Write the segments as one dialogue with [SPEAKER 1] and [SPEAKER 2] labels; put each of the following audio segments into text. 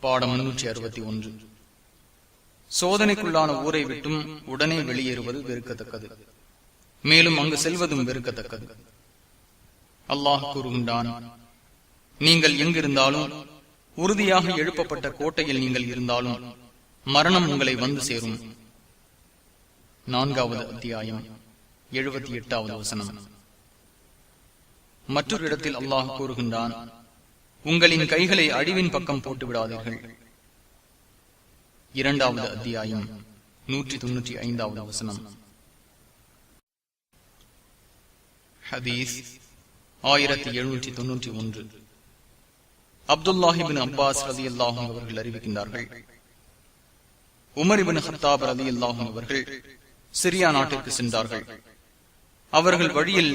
[SPEAKER 1] பாடம் 361. சோதனைக்குள்ளான ஊரை விட்டும் உடனே வெளியேறுவது வெறுக்கத்தக்கது, மேலும் அங்கு செல்வதும் வெறுக்கத்தக்கது. அல்லாஹ் கூறுகின்றான், நீங்கள் எங்கிருந்தாலும், உறுதியாக எழுப்பப்பட்ட கோட்டையில் நீங்கள் இருந்தாலும் மரணம் உங்களை வந்து சேரும். 4வது அத்தியாயம் 78வது வசனம். மற்றொரு இடத்தில் அல்லாஹ் கூறுகின்றான், உங்களின் கைகளை அழிவின் பக்கம் போட்டு விடாதீர்கள். 2வது அத்தியாயம் 195வது வசனம். ஹதீஸ் 1791. அப்துல்லாஹிபின் அப்பாஸ் ரலியல்லாஹு அன்ஹு அவர்கள் அறிவிக்கின்றார்கள், உமர் இப்னு கத்தாப் ரலியல்லாஹு அன்ஹு அவர்கள் சிரியா நாட்டிற்கு சென்றார்கள். அவர்கள் வழியில்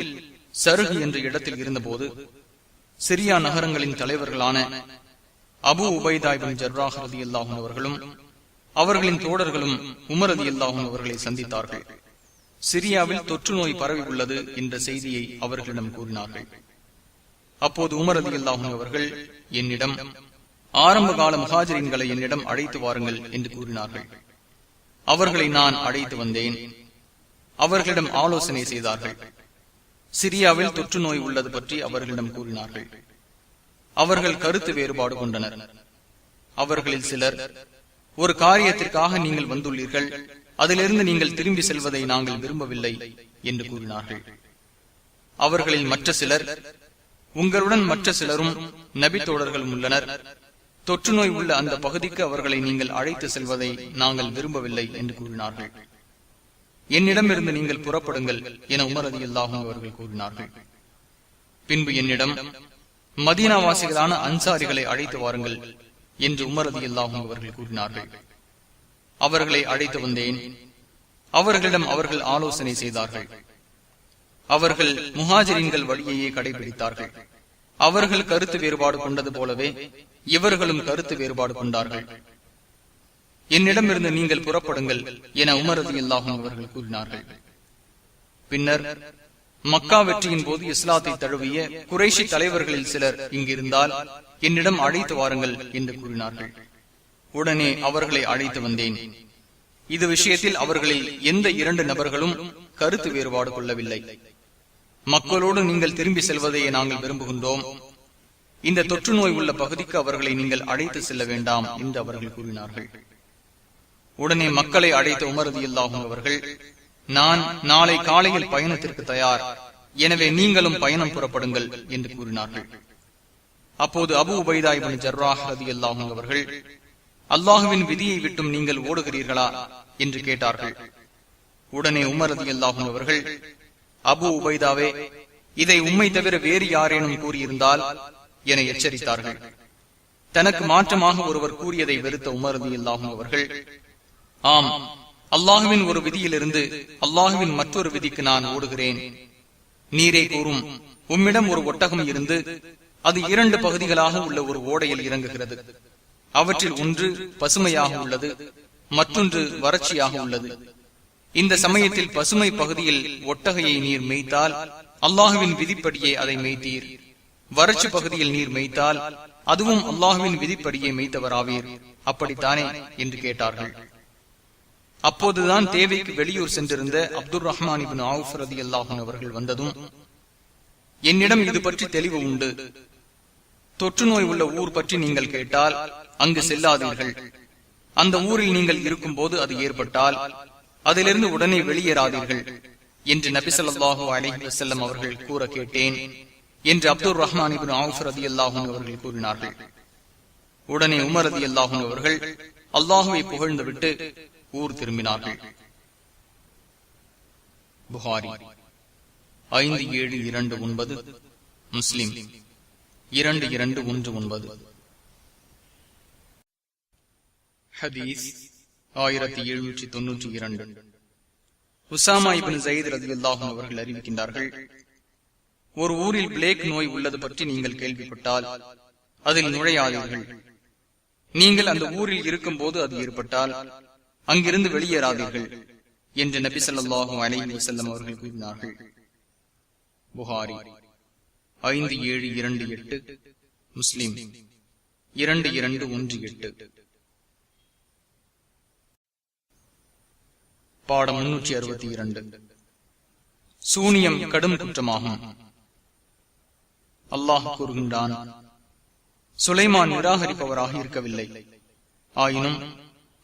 [SPEAKER 1] சருகு என்ற இடத்தில் இருந்தபோது சிரியா நகரங்களின் தலைவர்களான அபு உபைதா இப்னு ஜர்ராஹ் ரலியல்லாஹு அன்ஹு அவர்களும் அவர்களின் தோழர்களும் உமர் ரலியல்லாஹு அன்ஹு அவர்களை சந்தித்தார்கள். சிரியாவில் தொற்று நோய் பரவி உள்ளது என்ற செய்தியை அவர்களிடம் கூறினார்கள். அப்போது உமர் ரலியல்லாஹு அன்ஹு அவர்கள் என்னிடம், ஆரம்ப கால முஹாஜிரின்களை என்னிடம் அழைத்து வாருங்கள் என்று கூறினார்கள். அவர்களை நான் அழைத்து வந்தேன். அவர்களிடம் ஆலோசனை செய்தார்கள். சிரியாவில் தொற்று நோய் உள்ளது பற்றி அவர்களிடம் கூறினார்கள். அவர்கள் கருத்து வேறுபாடு கொண்டனர். அவர்களில் சிலர், ஒரு காரியத்திற்காக நீங்கள் வந்துள்ளீர்கள், அதிலிருந்து நீங்கள் திரும்பி செல்வதை நாங்கள் விரும்பவில்லை என்று கூறினார்கள். அவர்களில் மற்ற சிலர், உங்களுடன் மற்ற சிலரும் நபி தோழர்களும் உள்ளனர், தொற்று நோய் உள்ள அந்த பகுதிக்கு அவர்களை நீங்கள் அழைத்து செல்வதை நாங்கள் விரும்பவில்லை என்று கூறினார்கள். என்னிடமிருந்து நீங்கள் புறப்படுங்கள் என உமர் ரலியல்லாஹு அன்ஹு அவர்கள் கூறினார்கள். பின்பு என்னிடம், மதீனாவாசிகளான அன்சாரிகளை அழைத்து வாருங்கள் என்று உமர் ரலியல்லாஹு அன்ஹு அவர்கள் கூறினார்கள். அவர்களை அழைத்து வந்தேன். அவர்களிடம் அவர்கள் ஆலோசனை செய்தார்கள். அவர்கள் முஹாஜிரின்கள் வழியையே கடைபிடித்தார்கள். அவர்கள் கருத்து வேறுபாடு கொண்டது போலவே இவர்களும் கருத்து வேறுபாடு கொண்டார்கள். என்னிடமிருந்து நீங்கள் புறப்படுங்கள் என உமர் ரலியல்லாஹு அன்ஹு அவர்கள் கூறினார்கள். பின்னர் மக்கா வெற்றியின் போது இஸ்லாத்தை தழுவிய குறைஷி தலைவர்களில் சிலர் இங்கிருந்தால் என்னிடம் அழைத்து வாருங்கள் என்று கூறினார்கள். உடனே அவர்களை அழைத்து வந்தேன். இது விஷயத்தில் அவர்களில் எந்த 2 நபர்களும் கருத்து வேறுபாடு கொள்ளவில்லை. மக்களோடு நீங்கள் திரும்பி செல்வதையே நாங்கள் விரும்புகின்றோம். இந்த தொற்று நோய் உள்ள பகுதிக்கு அவர்களை நீங்கள் அழைத்து செல்ல வேண்டாம் என்று அவர்கள் கூறினார்கள். உடனே மக்களை அழைத்த உமர் ரலியல்லாஹு அன்ஹு அவர்கள், நான் நாளை காலையில் பயணத்திற்கு தயார், எனவே நீங்களும் பயணம் புறப்படுங்கள் என்று கூறினார்கள். அப்போது அபு உபைதா இப்னு ஜர்ராஹ் ரலியல்லாஹு அன்ஹு அவர்கள், அல்லாஹுவின் விதியை விட்டும் நீங்கள் ஓடுகிறீர்களா என்று கேட்டார்கள். உடனே உமர் ரலியல்லாஹு அன்ஹு அவர்கள், அபு உபைதாவே, இதை உம்மை தவிர வேறு யாரேனும் கூறியிருந்தால் என எச்சரித்தார்கள். தனக்கு மாற்றமாக ஒருவர் கூறியதை வெறுத்த உமர் ரலியல்லாஹு அன்ஹு அவர்கள், ஆம், அல்லாஹுவின் ஒரு விதியிலிருந்து அல்லாஹுவின் மற்றொரு விதிக்கு நான் ஓடுகிறேன். நீரே கூறும், உம்மிடம் ஒரு ஒட்டகம் இருந்து அது 2 பகுதிகளாக உள்ள ஒரு ஓடையில் இறங்குகிறது. அவற்றில் ஒன்று பசுமையாக உள்ளது, மற்றொன்று வறட்சியாக உள்ளது. இந்த சமயத்தில் பசுமை பகுதியில் ஒட்டகையை நீர் மேய்த்தால் அல்லாஹுவின் விதிப்படியே அதை மேய்த்தீர். வறட்சி பகுதியில் நீர் மேய்த்தால் அதுவும் அல்லாஹுவின் விதிப்படியே மேய்த்தவராவீர். அப்படித்தானே என்று கேட்டார்கள். அப்போதுதான் தேவைக்கு வெளியூர் சென்றிருந்த அப்துர் ரஹ்மான் இப்னு அவுஃப் ரலியல்லாஹு அன்ஹு அவர்கள் வந்ததும், என்னிடம் இது பற்றி தெளிவு உண்டு. தொற்று நோய் உள்ள ஊர் பற்றி நீங்கள் கேட்டால் அங்கு செல்லாதீர்கள். அந்த ஊரில் நீங்கள் இருக்கும் போது அது ஏற்பட்டால் அதிலிருந்து உடனே வெளியேறாதீர்கள் என்று நபி ஸல்லல்லாஹு அலைஹி வஸல்லம் அவர்கள் கூற கேட்டேன் என்று அப்துர் ரஹ்மான் இப்னு அவுஃப் ரலியல்லாஹு அன்ஹு அவர்கள் கூறினார்கள். உடனே உமர் ரலியல்லாஹு அன்ஹு அவர்கள் அல்லாஹுவை புகழ்ந்துவிட்டு ஊர் திரும்பினார்கள். புகாரி 5729, முஸ்லிம் 2219. ஹதீஸ் 1792. உசாமா இப்னு ஸைத் ரலியல்லாஹு அன்ஹு அவர்கள் அறிவிக்கின்றார்கள், ஒரு ஊரில் பிளேக் நோய் உள்ளது பற்றி நீங்கள் கேள்விப்பட்டால் அதில் நுழையாதீர்கள். நீங்கள் அந்த ஊரில் இருக்கும் போது அது ஏற்பட்டால் அங்கிருந்து வெளியேறாதீர்கள் என்று நபி ஸல்லல்லாஹு அலைஹி வஸல்லம் அவர்கள் கூறினார்கள். புகாரி 5728, முஸ்லிம் 2218. பாடம் 362. சூனியம் கடும் குற்றமாகும். அல்லாஹ் கூறுகின்றான், சுலைமான் நிராகரிப்பவராக இருக்கவில்லை. ஆயினும்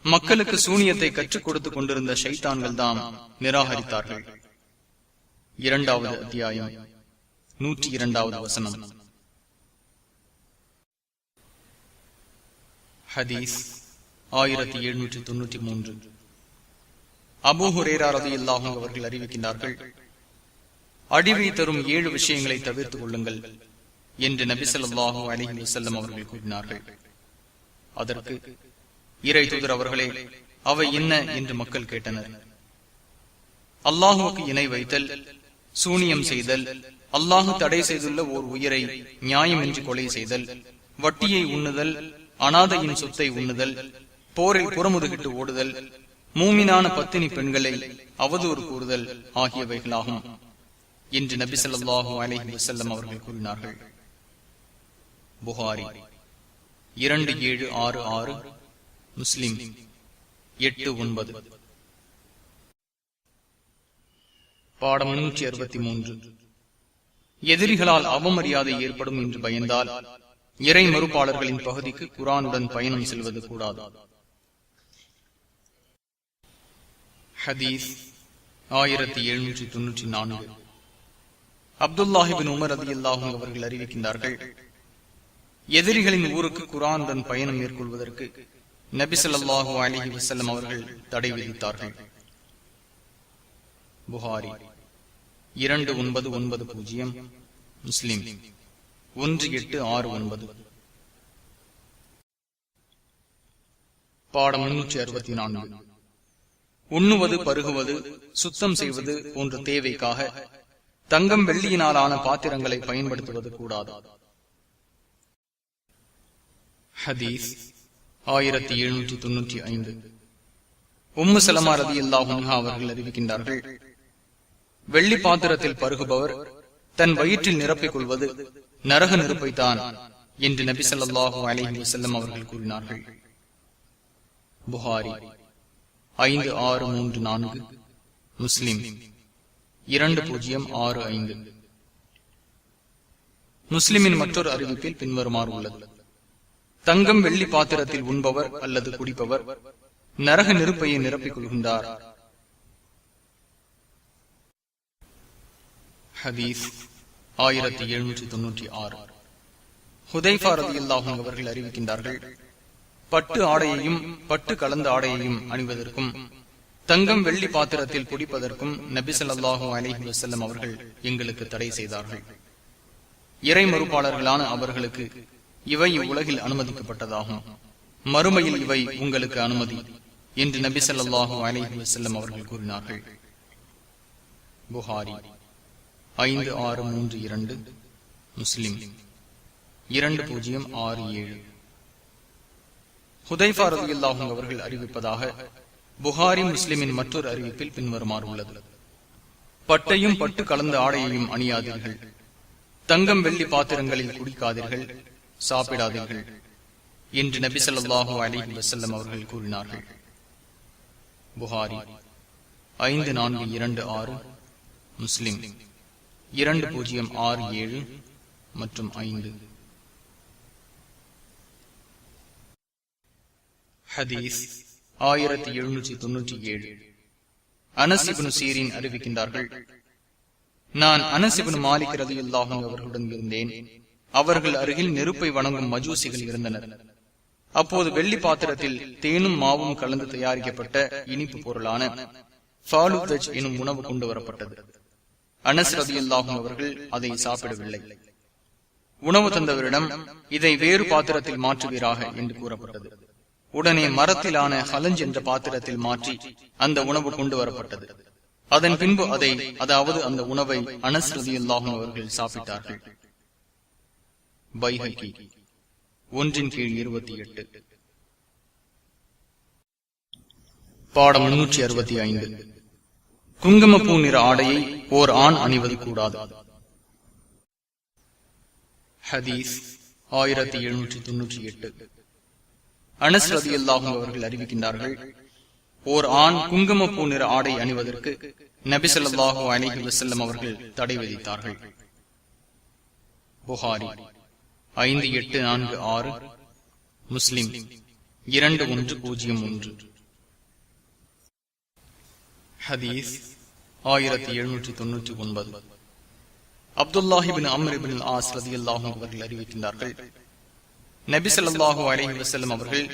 [SPEAKER 1] மக்களுக்கு சூனியத்தை கற்றுக் கொடுத்துக் கொண்டிருந்த ஷைத்தான்கள் தாம் நிராகரித்தார்கள். 2வது அத்தியாயம் 102வது வசனம். ஹதீஸ் 1793. அபூ ஹுரைரா ரலியல்லாஹு அன்ஹு அவர்கள் அறிவிக்கின்றார்கள், அழிவை தரும் 7 விஷயங்களை தவிர்த்துக் கொள்ளுங்கள் என்று நபி ஸல்லல்லாஹு அலைஹி வஸல்லம் அவர்கள் கூறினார்கள். அதற்கு இறை தூதர் அவர்களே, அவை என்ன என்று மக்கள் கேட்டனர். அல்லாஹுவுக்கு இணை வைத்தல், சூனியம் செய்தல், அல்லாஹு தடை செய்துள்ள ஓர் உயிரை நியாயமின்றி கொலை செய்தல், வட்டியை உண்ணுதல், அனாதையின் சொத்தை உண்ணுதல், போரில் புறமுதுகிட்டு ஓடுதல், மூமினான பத்தினி பெண்களை அவதூறு கூறுதல் ஆகியவைகளாகும் என்று நபி ஸல்லல்லாஹு அலைஹி வஸல்லம் அவர்கள் கூறினார்கள். புகாரி 2766, முஸ்லிம் 89. பாடம் 363. எதிரிகளால் அவமரியாதை ஏற்படும் என்று பயந்தால் இறை மறுப்பாளர்களின் பகுதிக்கு குர்ஆனுடன் பயணம் செல்வது கூடாது. ஹதீஸ் 1794. அப்துல்லாஹ் இப்னு உமர் ரலியல்லாஹு அன்ஹு அவர்கள் அறிவிக்கின்றார்கள், எதிரிகளின் ஊருக்கு குர்ஆனுடன் பயணம் மேற்கொள்வதற்கு நபி ஸல்லல்லாஹு அலைஹி வஸல்லம் அவர்கள் தடை விதித்தார்கள். புகாரி 2990, முஸ்லிம் 1869. பாடம் 364. உண்ணுவது, பருகுவது, சுத்தம் செய்வது போன்ற தேவைக்காக தங்கம் வெள்ளியினாலான பாத்திரங்களை பயன்படுத்துவது கூடாது. ஹதீஸ் 1795. உம்மு சலமா ரலியல்லாஹு அன்ஹா அவர்கள் அறிவிக்கின்றார்கள், வெள்ளி பாத்திரத்தில் பருகுபவர் தன் வயிற்றில் நிரப்பிக் கொள்வது நரக நெருப்பைத்தான் என்று நபி ஸல்லல்லாஹு அலைஹி வஸல்லம் அவர்கள் கூறினார்கள். புகாரி 5634, முஸ்லிம் 2065. முஸ்லிமின் மற்றொரு அறிவிப்பில் பின்வருமாறு உள்ளது: தங்கம் வெள்ளி பாத்திரத்தில் உண்பவர் அல்லது குடிப்பவர் நரக நெருப்பையை நிரப்பிக் கொள்கின்றார். ஹதீஸ் 1796. ஹுதைஃபா ரலியல்லாஹு அன்ஹு அவர்கள் அறிவிக்கின்றார்கள், பட்டு ஆடையையும் பட்டு கலந்த ஆடையையும் அணிவதற்கும் தங்கம் வெள்ளி பாத்திரத்தில் குடிப்பதற்கும் நபி ஸல்லல்லாஹு அலைஹி வஸல்லம் அவர்கள் எங்களுக்கு தடை செய்தார்கள். இறை மறுப்பாளர்களான அவர்களுக்கு இவை இவ்வுலகில் அனுமதிக்கப்பட்டதாகும், மறுமையில் இவை உங்களுக்கு அனுமதி என்று நபி ஸல்லல்லாஹு அலைஹி வஸல்லம் அவர்கள் கூறினார்கள். புகாரி 5632, முஸ்லிம் 2067. ஹுதைஃபா ரலியல்லாஹு அன்ஹு அவர்கள் அறிவிப்பதாக புகாரி, முஸ்லிமின் மற்றொரு அறிவிப்பில் பின்வருமாறு உள்ளது: பட்டையும் பட்டு கலந்த ஆடையையும் அணியாதீர்கள், தங்கம் வெள்ளி பாத்திரங்களில் குடிக்காதீர்கள், சாப்பிடாதீர்கள் என்று நபி ஸல்லல்லாஹு அலைஹி வஸல்லம் அவர்கள் கூறினார்கள். புகாரி 5426, முஸ்லிம் 2067 மற்றும் 5. ஹதீஸ் 1797. அனஸ் இப்னு சீரின் அறிவிக்கின்றார்கள், நான் அனஸ் இப்னு மாலிக் ரலியல்லாஹு அன்ஹு அவர்களுடன் இருந்தேன். அவர்கள் அருகில் நெருப்பை வணங்கும் மஜூசிகள் இருந்தனர். அப்போது வெள்ளி பாத்திரத்தில் தேனும் மாவும் கலந்து தயாரிக்கப்பட்ட இனிப்பு பொருளான ஃபாலுதஜ் எனும் உணவு கொண்டு வரப்பட்டது. அனஸ் ரலியல்லாஹு அன்ஹு அவர்கள் அதை சாப்பிடவில்லை. உணவு தந்தவரிடம் இதை வேறு பாத்திரத்தில் மாற்றுவீராக என்று கூறப்பட்டது. உடனே மரத்திலான ஹலஞ்ச் என்ற பாத்திரத்தில் மாற்றி அந்த உணவு கொண்டு வரப்பட்டது. அதன் பின்பு அதாவது அந்த உணவை அனஸ் ரலியல்லாஹு அன்ஹு அவர்கள் சாப்பிட்டார்கள். பைஹகி 1/28. பாடம் 365. குங்குமப்பூ நிற ஆடையை ஓர் ஆண் அணிவது கூடாது. ஹதீஸ் 1798. அனஸ் ரலியல்லாஹு அவர்கள் அறிவிக்கின்றார்கள், ஓர் ஆண் குங்குமப்பூ நிற ஆடை அணிவதற்கு நபி ஸல்லல்லாஹு அலைஹி வஸல்லம் அவர்கள் தடை விதித்தார்கள். புகாரி 5846, முஸ்லிம் 2101. ஹதீஸ் 1799. அப்துல்லாஹ் இப்னு அம்ர் இப்னு ஆஸ் ரலியல்லாஹு அவர்கள் அறிவிக்கின்றார்கள், நபி ஸல்லல்லாஹு அலைஹி வஸல்லம் அவர்கள்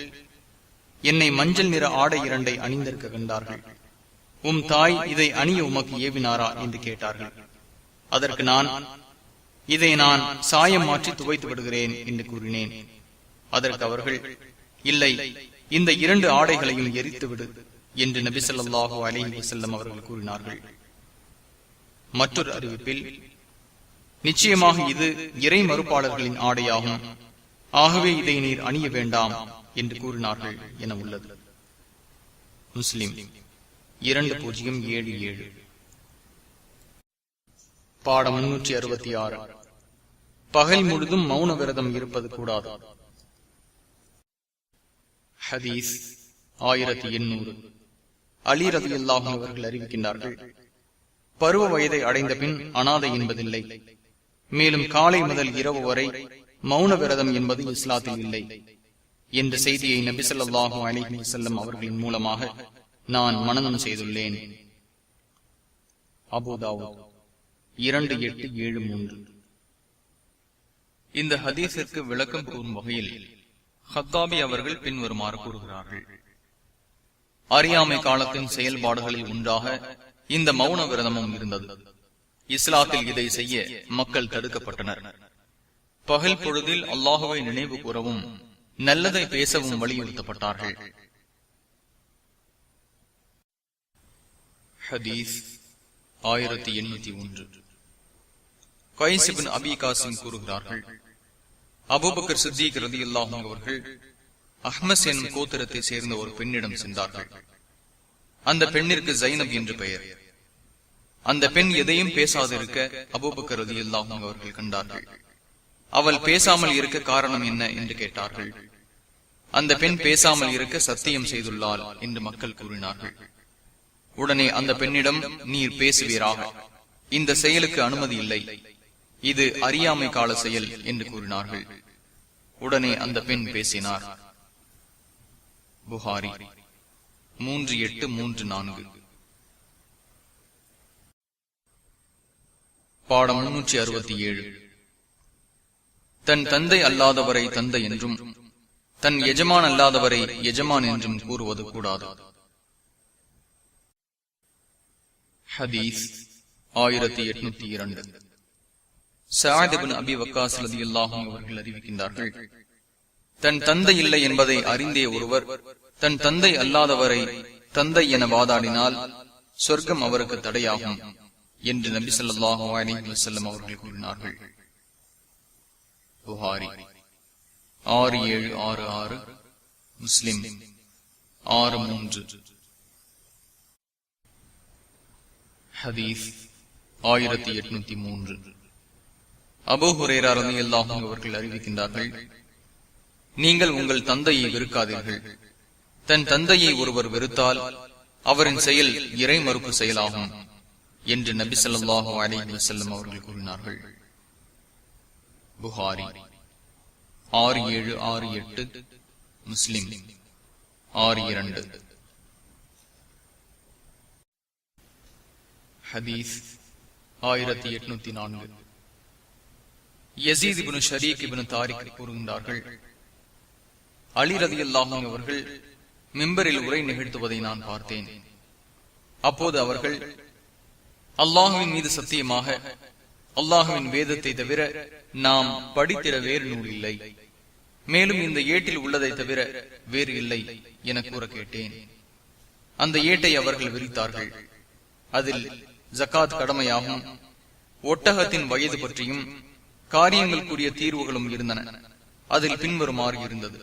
[SPEAKER 1] என்னை மஞ்சள் நிற ஆடை இரண்டை அணிந்திருக்க கண்டார்கள். உம் தாய் இதை அணிய உமக்கு ஏவினாரா என்று கேட்டார்கள். அதற்கு நான், இதை நான் சாயம் மாற்றி துவைத்து விடுகிறேன் என்று கூறினேன். அதற்கு அவர்கள், இல்லை, இந்த இரண்டு ஆடைகளையும் எரித்துவிடு என்று நபி ஸல்லல்லாஹு அலைஹி வஸல்லம் அவர்கள் கூறினார்கள். மற்றொரு அறிவிப்பில், நிச்சயமாக இது இறை மறுப்பாளர்களின் ஆடையாகும், ஆகவே இதை நீர் அணிய வேண்டாம் என்று கூறினார்கள் என உள்ளது. முஸ்லிம் 2077. பாடம் 366. பகல் முழுதும் மௌன விரதம் இருப்பது கூடாது. ஹதீஸ் 1800. அலி ரலியல்லாஹு அவர்கள் அறிவிக்கின்றார்கள், பருவ வயதை அடைந்த பின் அனாதை என்பதில்லை. மேலும் காலை முதல் இரவு வரை மௌன விரதம் என்பது இஸ்லாத்தில் இல்லை என்ற செய்தியை நபி ஸல்லல்லாஹு அலைஹி வஸல்லம் அவர்களின் மூலமாக நான் மனனம் செய்துள்ளேன். அபூ தாவூத் 2873.
[SPEAKER 2] இந்த ஹதீஸிற்கு விளக்கம் கூறும் வகையில் ஹத்தாபி அவர்கள் பின்வருமாறு கூறுகிறார்கள். அறியாமை காலத்தின் செயல்பாடுகளில் ஒன்றாக இந்த மௌன விரதமும் இருந்தது. இஸ்லாத்தில் இதை செய்ய மக்கள் தடுக்கப்பட்டனர். பகல் பொழுதில் அல்லாஹுவை நினைவு கூறவும் நல்லதை பேசவும் வலியுறுத்தப்பட்டார்கள். ஹதீஸ் 1801. கைஸ் இப்னு அபி காசிம் கூறுகிறார்கள், அபூபக்கர் சித்தீக் ரலியல்லாஹு அன்ஹு அவர்கள் அஹ்மஸ் என்னும் கோத்திரத்தை சேர்ந்த ஒரு பெண்ணிடம் சென்றார்கள். அந்த பெண்ணிற்கு ஜைனப் என்று பெயர். அந்த பெண் எதையும் பேசாதிருக்க அபூபக்கர் ரலியல்லாஹு அன்ஹு அவர்கள் கண்டார்கள். அவள் பேசாமல் இருக்க காரணம் என்ன என்று கேட்டார்கள். அந்த பெண் பேசாமல் இருக்க சத்தியம் செய்துள்ளாள் என்று மக்கள் கூறினார்கள். உடனே அந்த பெண்ணிடம், நீர் பேசுவீராக, இந்த செயலுக்கு அனுமதி இல்லை, இது அறியாமை கால செயல் என்று கூறினார்கள். உடனே அந்த பெண் பேசினார். புகாரி 3834. பாடம் 367. தன் தந்தை அல்லாதவரை தந்தை என்றும் தன் எஜமான் அல்லாதவரை எஜமான் என்றும் கூறுவது கூடாது. ஹதீஸ் 1802. சஅத் இப்னு அபி வக்காஸ் ரலியல்லாஹு அன்ஹு அவர்கள் அறிவிக்கின்றார்கள், தன் தந்தை இல்லை என்பதை அறிந்தே ஒருவர் தன் தந்தை அல்லாதவரை தந்தை என வாதாடினால் சொர்க்கம் அவருக்கு தடையாகும் என்று நபி ஸல்லல்லாஹு அலைஹி வஸல்லம் அவர்கள் கூறினார்கள். புகாரி 6766, முஸ்லிம் 63. ஹதீஸ் 1803. அபூ ஹுரைரா ரலியல்லாஹு அன்ஹு அவர்கள் அறிவிக்கின்றார்கள், நீங்கள் உங்கள் தந்தையை வெறுக்காதீர்கள். தன் தந்தையை ஒருவர் வெறுத்தால் அவரின் செயல் இறை மறுப்பு செயலாகும் என்று நபி ஸல்லல்லாஹு அலைஹி வஸல்லம் அவர்கள் கூறினார்கள். புகாரி 6768, முஸ்லிம் 62. ஹதீஸ் 1804. யஸீத் இப்னு ஷரீக் இப்னு தாரிக் கூறுகின்றார்கள், அலி ரலியல்லாஹு அன்ஹு அவர்கள் மிம்பரில் உரை நிகழ்த்துவதை நான் பார்த்தேன். அப்போது அவர்கள், அல்லாஹுவின் மீது சத்தியமாக அல்லாஹுவின் வேதத்தை தவிர நாம் படித்திட வேறு நூல் இல்லை, மேலும் இந்த ஏட்டில் உள்ளதை தவிர வேறு இல்லை என கூற கேட்டேன். அந்த ஏட்டை அவர்கள் விரித்தார்கள். அதில் ஜகாத் கடமையாகும், ஒட்டகத்தின் வயது பற்றியும் காரியங்களுக்குரிய தீர்வுகளும் இருந்தன. அதில் பின்வருமாறு இருந்தது: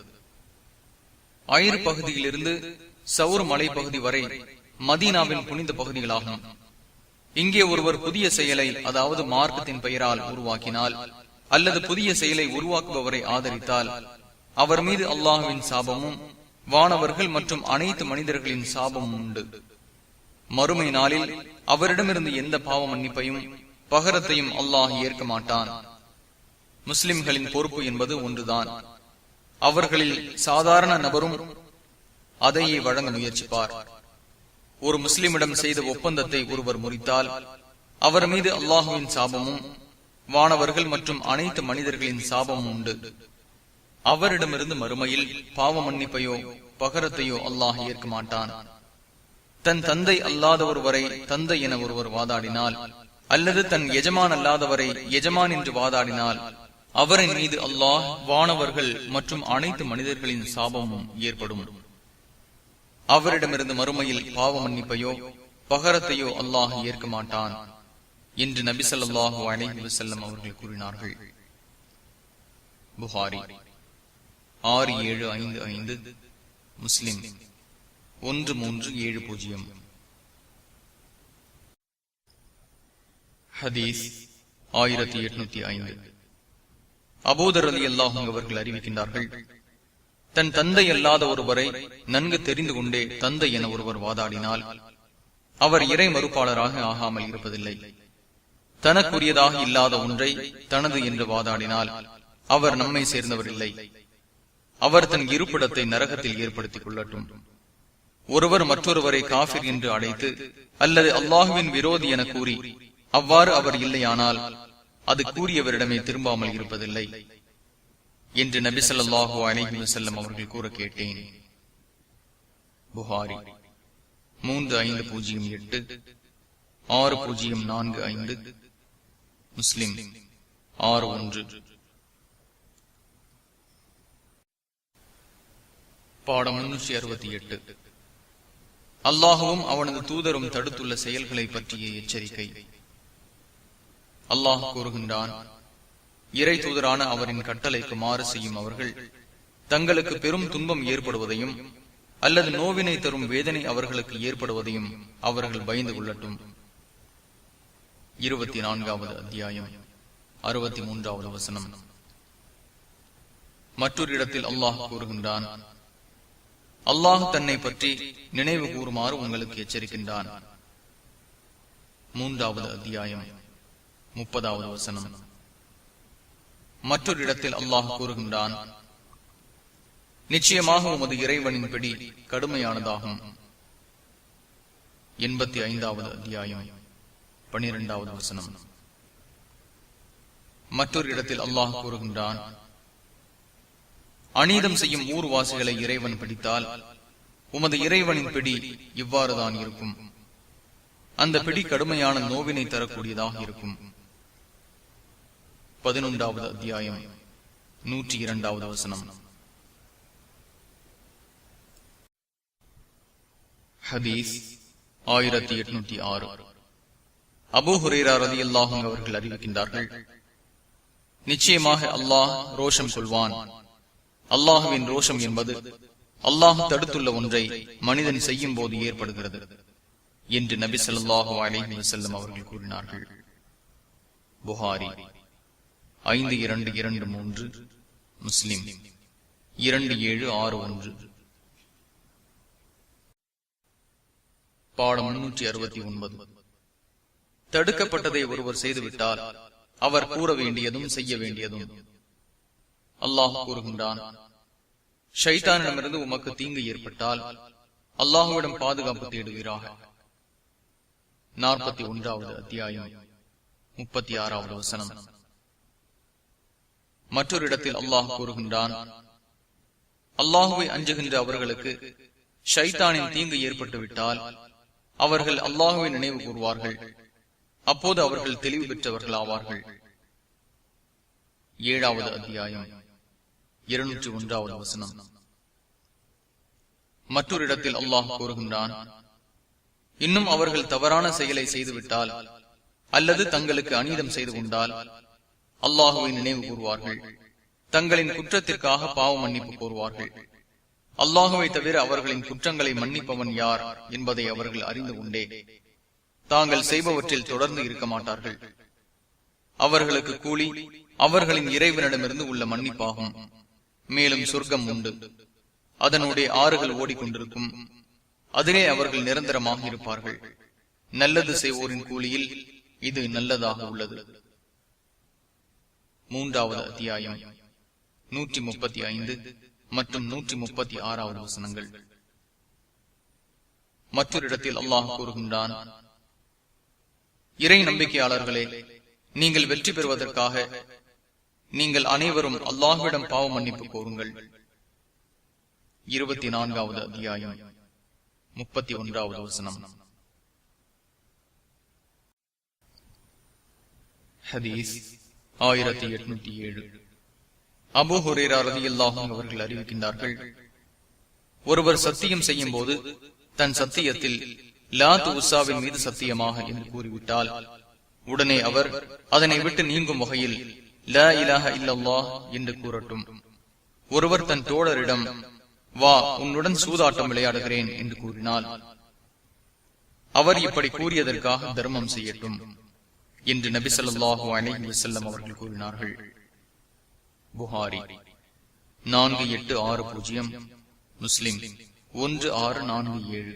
[SPEAKER 2] ஐர் பகுதியிலிருந்து சவுர் மலை பகுதி வரை மதீனாவின் புனித பகுதிகளாகும். இங்கே ஒருவர் புதிய செயலை, அதாவது மார்க்கத்தின் பெயரால் உருவாக்கினால்
[SPEAKER 1] அல்லது புதிய செயலை உருவாக்குபவரை ஆதரித்தால் அவர் மீது அல்லாஹுவின் சாபமும் வானவர்கள் மற்றும் அனைத்து மனிதர்களின் சாபமும் உண்டு. மறுமை நாளில் அவரிடமிருந்து எந்த பாவ மன்னிப்பையும் பகரத்தையும் அல்லாஹ் ஏற்க மாட்டான். முஸ்லிம்களின் பொறுப்பு என்பது ஒன்றுதான். அவர்களில் சாதாரண நபரும் அதையே வழங்க முயற்சிப்பார். ஒரு முஸ்லிமிடம் செய்த ஒப்பந்தத்தை ஒருவர் முறித்தால் அவர் மீது அல்லாஹுவின் சாபமும் வானவர்கள் மற்றும் அனைத்து மனிதர்களின் சாபமும் உண்டு. அவரிடமிருந்து மறுமையில் பாவ மன்னிப்பையோ பகரத்தையோ அல்லாஹ் ஏற்க மாட்டான். தன் தந்தை அல்லாத ஒருவரை தந்தை என ஒருவர் வாதாடினால் அல்லது தன் எஜமான் அல்லாதவரை எஜமான் என்று வாதாடினால் அவரின் மீது அல்லாஹ் வானவர்கள் மற்றும் அனைத்து மனிதர்களின் சாபமும் ஏற்படும். அவரிடமிருந்து மறுமையில் பாவ மன்னிப்பையோ பகரத்தையோ அல்லாஹ் ஏற்க மாட்டான் என்று நபி ஸல்லல்லாஹு அலைஹி வஸல்லம் அவர்கள் கூறினார்கள். புகாரி 6755, முஸ்லிம் 1370. ஹதீஸ் 1805. அபூதர் ரலியல்லாஹு அன்ஹு அவர்கள் அறிவிக்கின்றார்கள், தன் தந்தை அல்லாத ஒருவரை நன்கு தெரிந்து கொண்டே தந்தை என ஒருவர் வாதாடினால் அவர் இறை மறுப்பாளராக ஆகாமல் இருப்பதில்லை. தனக்குரியதாக இல்லாத ஒன்றை தனது என்று வாதாடினால் அவர் நம்மை சேர்ந்தவர் இல்லை. அவர் தன் இருப்பிடத்தை நரகத்தில் ஏற்படுத்திக் கொள்ளட்டும். ஒருவர் மற்றொருவரை காஃபிர் என்று அழைத்து அல்லது அல்லாஹுவின் விரோதி என கூறி அவ்வாறு அவர் இல்லையானால் அது கூறியவரிடமே திரும்பாமல் இருப்பதில்லை என்று நபி ஸல்லல்லாஹு அலைஹி வஸல்லம் அவர்கள் கூற கேட்டேன். புகாரி 3508, 6045, முஸ்லிம் 61. பாடம் 368. அல்லாஹுவும் அவனது தூதரும் தடுத்துள்ள செயல்களை பற்றிய எச்சரிக்கை. அல்லாஹ் கூறுகின்றான், இறை தூதரான அவரின் கட்டளைக்கு மாறு செய்யும் அவர்கள் தங்களுக்கு பெரும் துன்பம் ஏற்படுவதையும் அல்லது நோவினை தரும் வேதனை அவர்களுக்கு ஏற்படுவதையும் அவர்கள் பயந்து கொள்ளட்டும். 24வது அத்தியாயம் 63வது வசனம். மற்றொரு இடத்தில் அல்லாஹ் கூறுகின்றான், அல்லாஹ் தன்னை பற்றி நினைவு கூறுமாறு உங்களுக்கு எச்சரிக்கின்றான். 3வது அத்தியாயம் 30வது வசனம். மற்றொரு இடத்தில் அல்லாஹ் கூறுகின்றான், நிச்சயமாக உமது இறைவனின் பிடி கடுமையானதாகும். 85வது அத்தியாயம் 12வது வசனம். மற்றொரு இடத்தில் அல்லாஹ் கூறுகின்றான், அநீதம் செய்யும் ஊர்வாசிகளை இறைவன் பிடித்தால் உமது இறைவனின் பிடி இவ்வாறுதான் இருக்கும். அந்த பிடி கடுமையான நோவினை தரக்கூடியதாக இருக்கும். 11வது அத்தியாயம் 102வது வசனம். ஹதீஸ் 1806. அபூ ஹுரைரா ரலியல்லாஹு அன்ஹு அவர்கள் அறிவிக்கின்றார்கள், நிச்சயமாக அல்லாஹ் ரோஷம் கொள்வான். அல்லாஹுவின் ரோஷம் என்பது அல்லாஹ் தடுத்துள்ள ஒன்றை மனிதன் செய்யும் போது ஏற்படுகிறது என்று நபி ஸல்லல்லாஹு அலைஹி வஸல்லம் அவர்கள் கூறினார்கள். புகாரி 5223, முஸ்லிம் 2761. பாடம் 369. தடுக்கப்பட்டதை ஒருவர் செய்துவிட்டால் அவர் கூற வேண்டியதும் செய்ய வேண்டியதும். அல்லாஹ் கூறுகின்றான், ஷைத்தானிடமிருந்து உமக்கு தீங்கு ஏற்பட்டால் அல்லாஹுவிடம் பாதுகாப்பு தேடுவீராக. 41வது அத்தியாயம் 36வது வசனம். மற்றொரு இடத்தில் அல்லாஹ் கூறுகின்றான், அல்லாஹுவை அஞ்சுகின்ற அவர்களுக்கு ஷைத்தானின் தீங்கு ஏற்பட்டுவிட்டால் அவர்கள் அல்லாஹுவை நினைவு கூறுவார்கள். அப்போது அவர்கள் தெளிவு பெற்றவர்கள் ஆவார்கள். 7வது அத்தியாயம் 201வது வசனம். மற்றொரு இடத்தில் அல்லாஹ் கூறுகின்றான், இன்னும் அவர்கள் தவறான செயலை செய்துவிட்டால் அல்லது தங்களுக்கு அநீதம் செய்து கொண்டால் அல்லாஹுவை நினைவு கூறுவார்கள். தங்களின் குற்றத்திற்காக பாவ மன்னிப்பு கோருவார்கள். அல்லாஹுவை தவிர அவர்களின் குற்றங்களை மன்னிப்பவன் யார் என்பதை அவர்கள் அறிந்து கொண்டே தாங்கள் செய்பவற்றில் தொடர்ந்து இருக்க மாட்டார்கள். அவர்களுக்கு கூலி அவர்களின் இறைவனிடமிருந்து உள்ள மன்னிப்பாகும். மேலும் சொர்க்கம் உண்டு, அதனுடைய ஆறுகள் ஓடிக்கொண்டிருக்கும், அதிலே அவர்கள் நிரந்தரமாக இருப்பார்கள். நல்லது செய்வோரின் கூலியில் இது நல்லதாக உள்ளது. 3வது அத்தியாயம் 135 மற்றும் 136 வசனங்கள். மற்றொரு இடத்தில் அல்லாஹ் கூறுகின்றான், இறை நம்பிக்கையாளர்களே, நீங்கள் வெற்றி பெறுவதற்காக நீங்கள் அனைவரும் அல்லாஹ்விடம் பாவ மன்னிப்பு கோருங்கள். 24வது அத்தியாயம் 31வது வசனம். ஹதீஸ் 1807. அபூ ஹுரைரா ரலியல்லாஹு அன்ஹு அவர்கள் அறிவிக்கின்றார்கள், ஒருவர் சத்தியம் செய்யும் போது தன் சத்தியத்தில் லாத் உஸ்ஸாவின் மீது சத்தியமாக என்று கூறிவிட்டால் உடனே அவர் அதனை விட்டு நீங்கும் வகையில் லா இலாஹ இல்லல்லாஹ் என்று கூறட்டும். ஒருவர் தன் தோழரிடம் வா உன்னுடன் சூதாட்டம் விளையாடுகிறேன் என்று கூறினால் அவர் இப்படி கூறியதற்காக தர்மம் செய்யட்டும் என்று நபி ஸல்லல்லாஹு அலைஹி வஸல்லம் அவர்கள் கூறினார்கள். புகாரி 4860, முஸ்லிம் 1647.